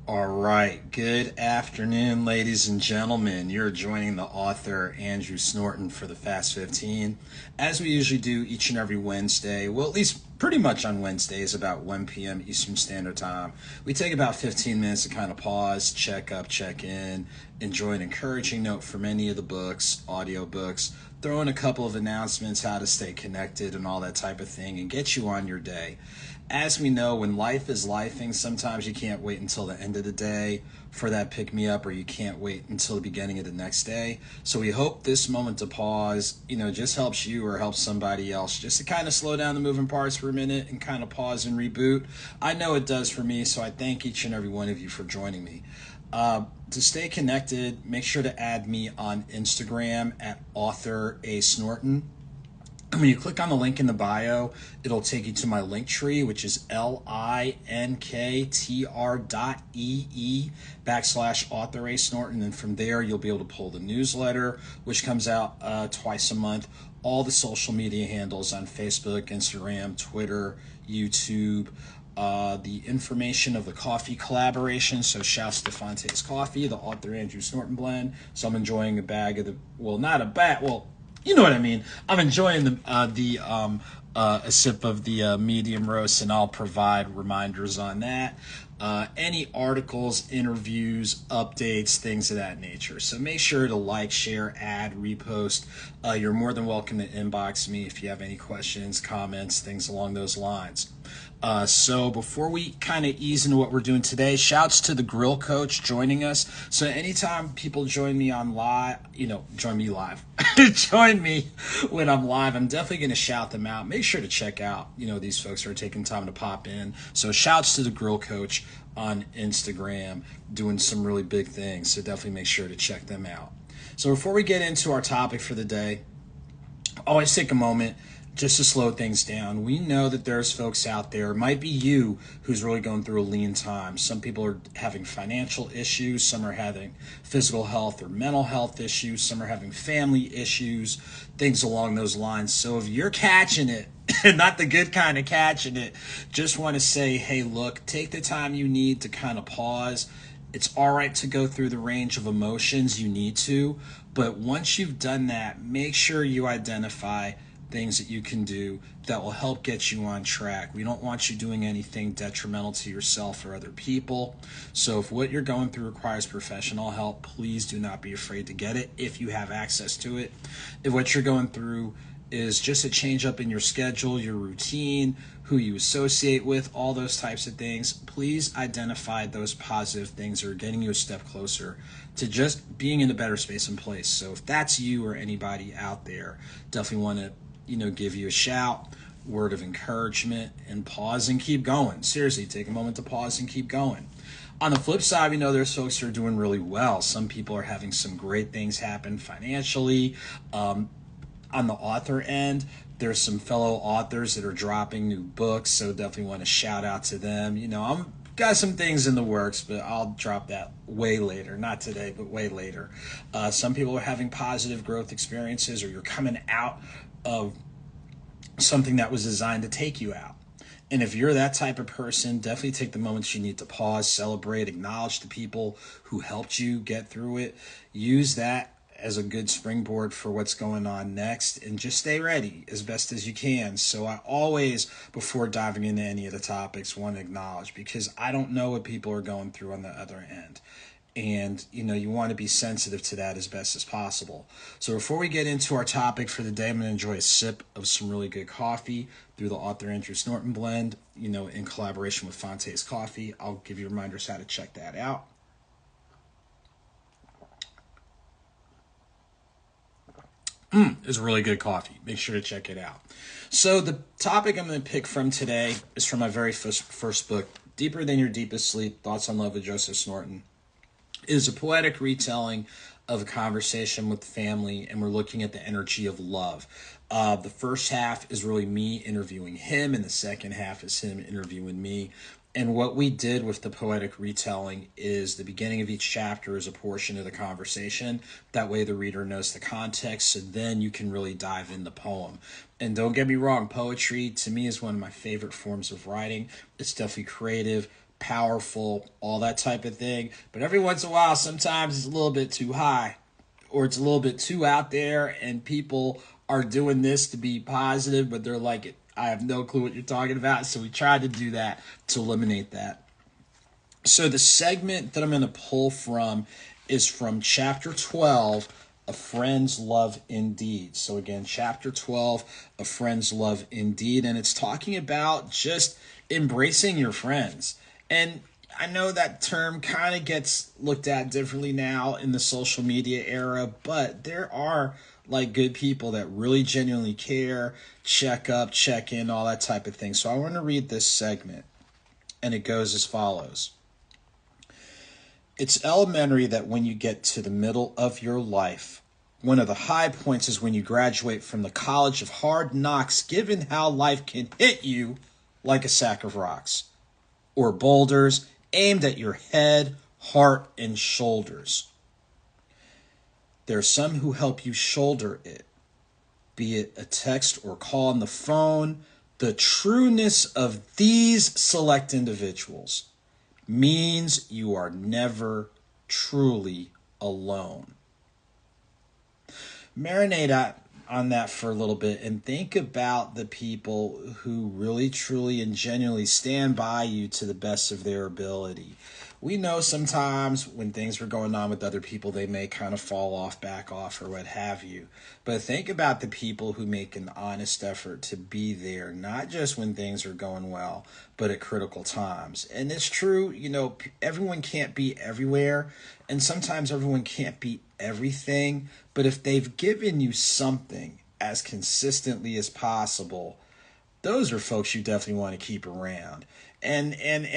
All right. Good afternoon, ladies and gentlemen. You're joining the author Andrew Snorton for the Fast 15. As we usually do each and every Wednesday, well, at least pretty much on Wednesdays, about 1 p.m. Eastern Standard Time, we take about 15 minutes to kind of pause, check up, check in, enjoy an encouraging note from any of the books, audio books, throw in a couple of announcements, how to stay connected and all that type of thing, and get you on your day. As we know, when life is lifing, sometimes you can't wait until the end of the day for that pick-me-up, or you can't wait until the beginning of the next day. So we hope this moment to pause, just helps you or helps somebody else just to kind of slow down the moving parts for a minute and kind of pause and reboot. I know it does for me, so I thank each and every one of you for joining me. To stay connected, make sure to add me on Instagram at AuthorASnorton. When you click on the link in the bio, it'll take you to my Linktree, which is linktr.ee/AuthorASnorton. And from there, you'll be able to pull the newsletter, which comes out twice a month, all the social media handles on Facebook, Instagram, Twitter, YouTube, the information of the coffee collaboration. So shouts to Fonte's Coffee, the Author Andrew Snorton blend. So I'm enjoying a bag of you know what I mean. I'm enjoying a sip of the medium roast, and I'll provide reminders on that. Any articles, interviews, updates, things of that nature. So make sure to like, share, add, repost. You're more than welcome to inbox me if you have any questions, comments, things along those lines. So before we kind of ease into what we're doing today, shouts to the grill coach joining us. So anytime people join me on live, join me live, join me when I'm live, I'm definitely going to shout them out. Make sure to check out, these folks who are taking time to pop in. So shouts to the grill coach on Instagram, doing some really big things. So definitely make sure to check them out. So before we get into our topic for the day, always take a moment just to slow things down. We know that there's folks out there, it might be you, who's really going through a lean time. Some people are having financial issues, some are having physical health or mental health issues, some are having family issues, things along those lines. So if you're catching it, not the good kind of catching it, just want to say, hey, look, take the time you need to kind of pause. It's all right to go through the range of emotions you need to, but once you've done that, make sure you identify things that you can do that will help get you on track. We don't want you doing anything detrimental to yourself or other people. So if what you're going through requires professional help, please do not be afraid to get it if you have access to it. If what you're going through is just a change up in your schedule, your routine, who you associate with, all those types of things, please identify those positive things that are getting you a step closer to just being in a better space and place. So if that's you or anybody out there, definitely want to give you a shout, word of encouragement, and pause and keep going. Seriously, take a moment to pause and keep going. On the flip side, we know there's folks who are doing really well. Some people are having some great things happen financially. On the author end, there's some fellow authors that are dropping new books, so definitely want to shout out to them. I'm got some things in the works, but I'll drop that way later. Not today, but way later. Some people are having positive growth experiences, or you're coming out of something that was designed to take you out. And if you're that type of person, definitely take the moments you need to pause, celebrate, acknowledge the people who helped you get through it. Use that as a good springboard for what's going on next, and just stay ready as best as you can. So I always, before diving into any of the topics, want to acknowledge, because I don't know what people are going through on the other end. And, you want to be sensitive to that as best as possible. So before we get into our topic for the day, I'm going to enjoy a sip of some really good coffee through the Author Andrew Snorton blend, in collaboration with Fonte's Coffee. I'll give you reminders how to check that out. It's really good coffee. Make sure to check it out. So the topic I'm going to pick from today is from my very first book, Deeper Than Your Deepest Sleep, Thoughts on Love with Joseph Snorton. It is a poetic retelling of a conversation with family, and we're looking at the energy of love. The first half is really me interviewing him, and the second half is him interviewing me. And what we did with the poetic retelling is the beginning of each chapter is a portion of the conversation. That way the reader knows the context, so then you can really dive in the poem. And don't get me wrong, poetry to me is one of my favorite forms of writing. It's definitely creative, powerful, all that type of thing. But every once in a while, sometimes it's a little bit too high, or it's a little bit too out there, and people are doing this to be positive, but they're like, I have no clue what you're talking about. So we tried to do that to eliminate that. So the segment that I'm going to pull from is from chapter 12, A Friend's Love Indeed. So again, chapter 12, A Friend's Love Indeed. And it's talking about just embracing your friends. And I know that term kind of gets looked at differently now in the social media era, but there are like good people that really genuinely care, check up, check in, all that type of thing. So I want to read this segment, and it goes as follows. It's elementary that when you get to the middle of your life, one of the high points is when you graduate from the college of hard knocks, given how life can hit you like a sack of rocks or boulders aimed at your head, heart, and shoulders. There are some who help you shoulder it, be it a text or call on the phone. The trueness of these select individuals means you are never truly alone. Marinate on that for a little bit and think about the people who really, truly, and genuinely stand by you to the best of their ability. We know sometimes when things are going on with other people, they may kind of fall off, back off, or what have you. But think about the people who make an honest effort to be there, not just when things are going well, but at critical times. And it's true, everyone can't be everywhere, and sometimes everyone can't be everything. But if they've given you something as consistently as possible, those are folks you definitely want to keep around. And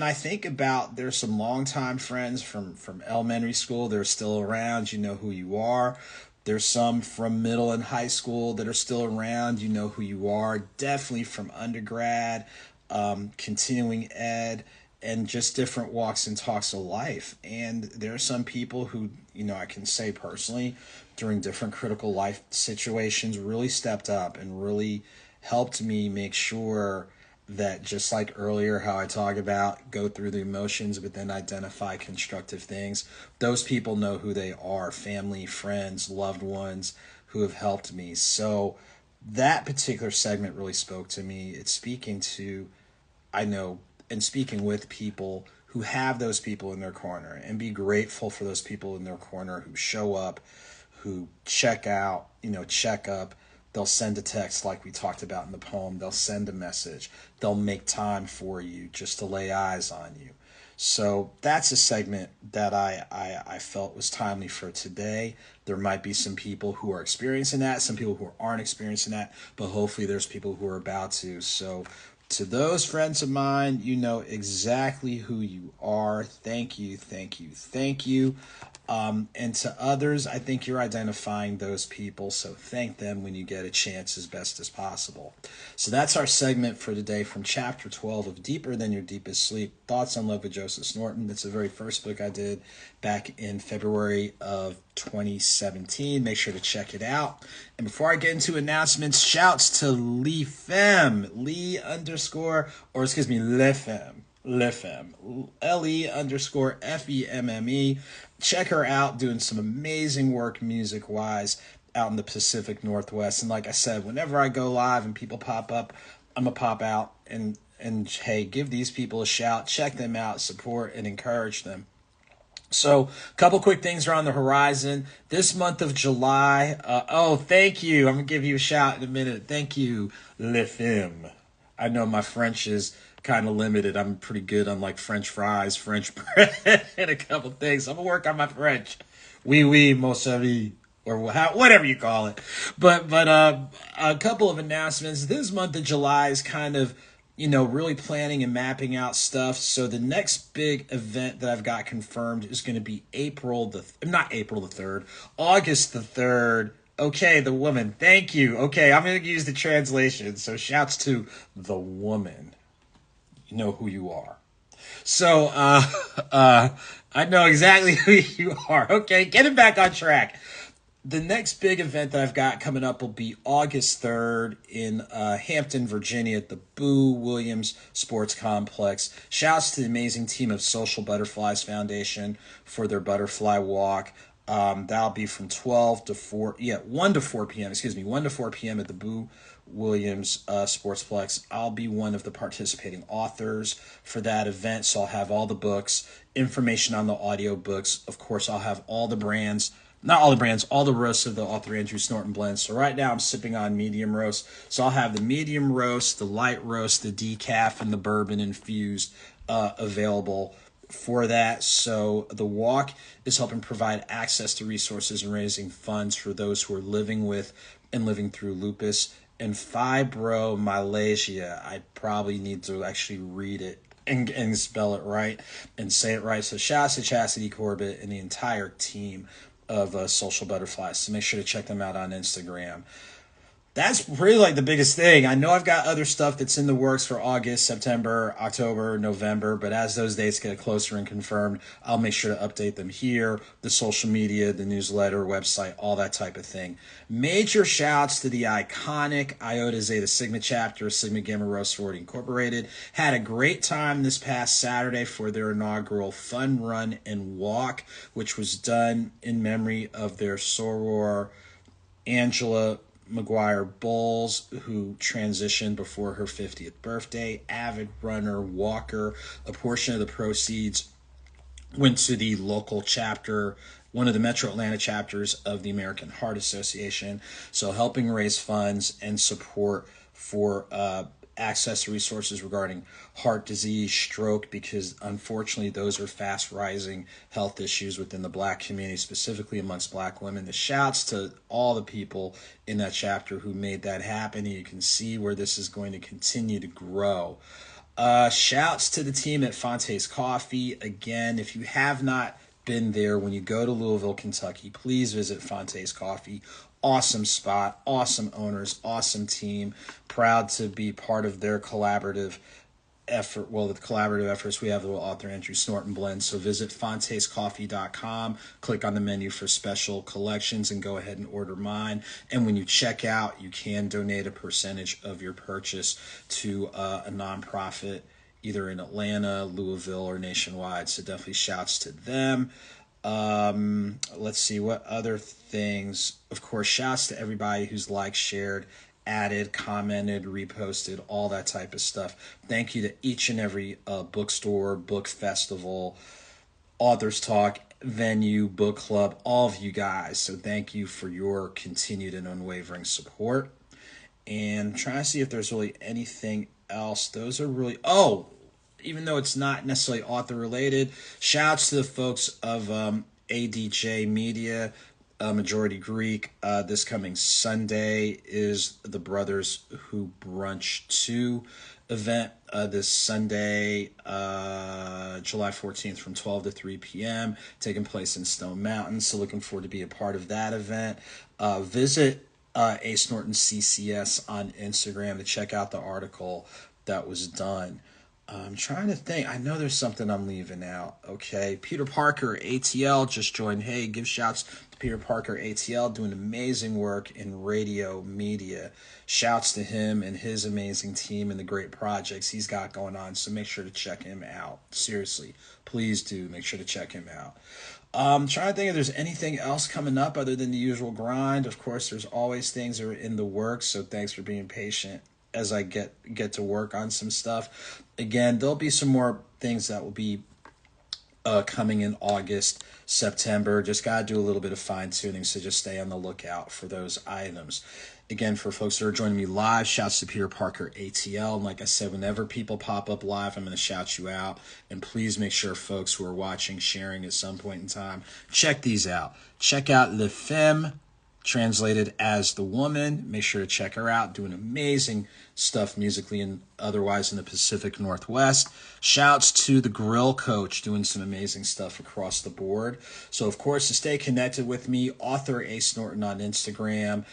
I think about, there's some longtime friends from elementary school. They're still around. You know who you are. There's some from middle and high school that are still around. You know who you are. Definitely from undergrad, continuing ed, and just different walks and talks of life. And there are some people who, I can say personally, during different critical life situations, really stepped up and really helped me make sure that, just like earlier how I talk about go through the emotions but then identify constructive things, those people know who they are, family, friends, loved ones who have helped me. So that particular segment really spoke to me. It's speaking to, I know, and speaking with people who have those people in their corner, and be grateful for those people in their corner who show up, who check out, check up. They'll send a text like we talked about in the poem. They'll send a message. They'll make time for you just to lay eyes on you. So that's a segment that I felt was timely for today. There might be some people who are experiencing that, some people who aren't experiencing that, but hopefully there's people who are about to. So to those friends of mine, you know exactly who you are. Thank you, thank you, thank you. And to others, I think you're identifying those people, so thank them when you get a chance as best as possible. So that's our segment for today from Chapter 12 of Deeper Than Your Deepest Sleep, Thoughts on Love with AuthorASnorton. That's the very first book I did back in February of 2017. Make sure to check it out. And before I get into announcements, shouts to Lefem, Lefem, LE_FEMME. Check her out, doing some amazing work music-wise out in the Pacific Northwest. And like I said, whenever I go live and people pop up, I'm going to pop out and hey, give these people a shout. Check them out, support, and encourage them. So a couple quick things are on the horizon. This month of July, thank you. I'm going to give you a shout in a minute. Thank you, Lefem. I know my French is kind of limited. I'm pretty good on like French fries, French bread, and a couple things. I'm gonna work on my French. Oui, mon chéri, or whatever you call it. But a couple of announcements. This month of July is kind of, really planning and mapping out stuff. So the next big event that I've got confirmed is going to be August the 3rd. Okay, the woman. Thank you. Okay, I'm going to use the translation. So shouts to the woman. You know who you are. So I know exactly who you are. Okay, getting back on track. The next big event that I've got coming up will be August 3rd in Hampton, Virginia at the Boo Williams Sports Complex. Shouts to the amazing team of Social Butterflies Foundation for their butterfly walk. That'll be from 1 to 4 p.m. 1 to 4 p.m. at the Boo Williams Sportsplex. I'll be one of the participating authors for that event, so I'll have all the books, information on the audio books. Of course, I'll have all the brands, not all the brands, all the roasts of the Author Andrew Snorton blend. So right now I'm sipping on medium roast. So I'll have the medium roast, the light roast, the decaf, and the bourbon infused available for that. So the walk is helping provide access to resources and raising funds for those who are living with and living through lupus and fibromyalgia. I probably need to actually read it and spell it right and say it right. So shouts to Chastity Corbett and the entire team of Social Butterflies. So make sure to check them out on Instagram. That's really like the biggest thing. I know I've got other stuff that's in the works for August, September, October, November, but as those dates get closer and confirmed, I'll make sure to update them here, the social media, the newsletter, website, all that type of thing. Major shouts to the iconic Iota Zeta Sigma chapter, Sigma Gamma Rho Sorority Incorporated. Had a great time this past Saturday for their inaugural fun run and walk, which was done in memory of their soror, Angela McGuire Bowles, who transitioned before her 50th birthday. Avid runner, walker. A portion of the proceeds went to the local chapter, one of the Metro Atlanta chapters of the American Heart Association. So helping raise funds and support for access to resources regarding heart disease, stroke, because unfortunately those are fast rising health issues within the Black community, specifically amongst Black women. The shouts to all the people in that chapter who made that happen. You can see where this is going to continue to grow. Shouts to the team at Fonte's Coffee. Again, if you have not been there, when you go to Louisville, Kentucky, please visit Fonte's Coffee. Awesome spot, awesome owners, awesome team. Proud to be part of their collaborative effort. Well, the collaborative efforts, we have the Author Andrew Snorton blend. So visit fontescoffee.com, click on the menu for special collections, and go ahead and order mine. And when you check out, you can donate a percentage of your purchase to a nonprofit, either in Atlanta, Louisville, or nationwide. So definitely shouts to them. Let's see what other things. Of course, shouts to everybody who's liked, shared, added, commented, reposted, all that type of stuff. Thank you to each and every bookstore, book festival, authors talk, venue, book club, all of you guys. So thank you for your continued and unwavering support. And I'm trying to see if there's really anything else. Those are really, even though it's not necessarily author related, shouts to the folks of ADJ Media, Majority Greek. This coming Sunday is the Brothers Who Brunch 2 event. This Sunday, July 14th from 12 to 3 p.m., taking place in Stone Mountain. So looking forward to be a part of that event. Visit AuthorASnorton CCS on Instagram to check out the article that was done. I'm trying to think. I know there's something I'm leaving out. Okay. Peter Parker, ATL, just joined. Hey, give shouts to Peter Parker, ATL, doing amazing work in radio media. Shouts to him and his amazing team and the great projects he's got going on. So make sure to check him out. Seriously, please do make sure to check him out. I'm trying to think if there's anything else coming up other than the usual grind. Of course, there's always things that are in the works. So thanks for being patient as I get to work on some stuff. Again, there'll be some more things that will be coming in August, September. Just got to do a little bit of fine tuning, so just stay on the lookout for those items. Again, for folks that are joining me live, shouts to Peter Parker ATL. And like I said, whenever people pop up live, I'm going to shout you out. And please make sure folks who are watching, sharing at some point in time, check these out. Check out Le Femme, translated as the woman. Make sure to check her out, doing amazing stuff musically and otherwise in the Pacific Northwest. Shouts to the Grill Coach, doing some amazing stuff across the board. So of course, to stay connected with me, AuthorASnorton on Instagram,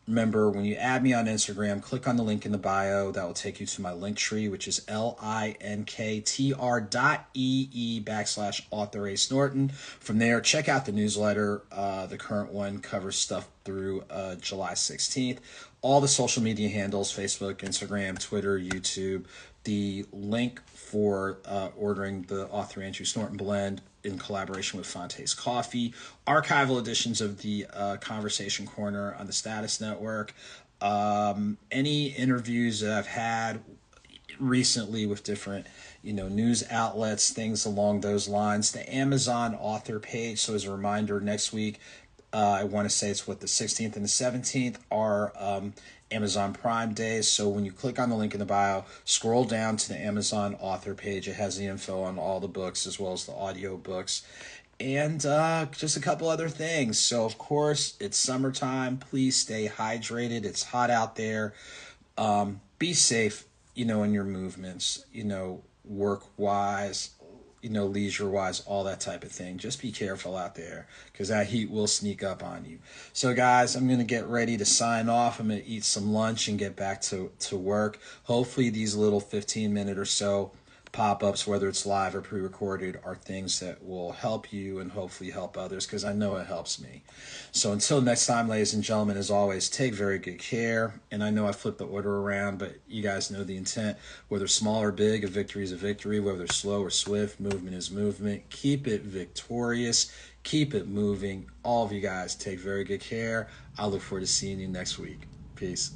Remember, when you add me on Instagram, click on the link in the bio. That will take you to my Linktree, which is linktr.ee/AuthorASnorton. From there, check out the newsletter. The current one covers stuff through July 16th. All the social media handles, Facebook, Instagram, Twitter, YouTube. The link for ordering the Author Andrew Snorton blend in collaboration with Fonte's Coffee, archival editions of the Conversation Corner on the Status Network, any interviews that I've had recently with different news outlets, things along those lines, the Amazon author page. So as a reminder, next week, I want to say it's the 16th and the 17th are Amazon Prime days. So when you click on the link in the bio, scroll down to the Amazon author page. It has the info on all the books as well as the audio books and just a couple other things. So of course, it's summertime. Please stay hydrated. It's hot out there. Be safe, in your movements, work wise, leisure wise, all that type of thing. Just be careful out there because that heat will sneak up on you. So guys, I'm going to get ready to sign off. I'm going to eat some lunch and get back to work. Hopefully these little 15-minute or so pop-ups, whether it's live or pre-recorded, are things that will help you and hopefully help others, because I know it helps me. So until next time, ladies and gentlemen, as always, take very good care. And I know I flipped the order around, but you guys know the intent. Whether small or big, a victory is a victory. Whether slow or swift, movement is movement. Keep it victorious. Keep it moving. All of you guys, take very good care. I look forward to seeing you next week. Peace.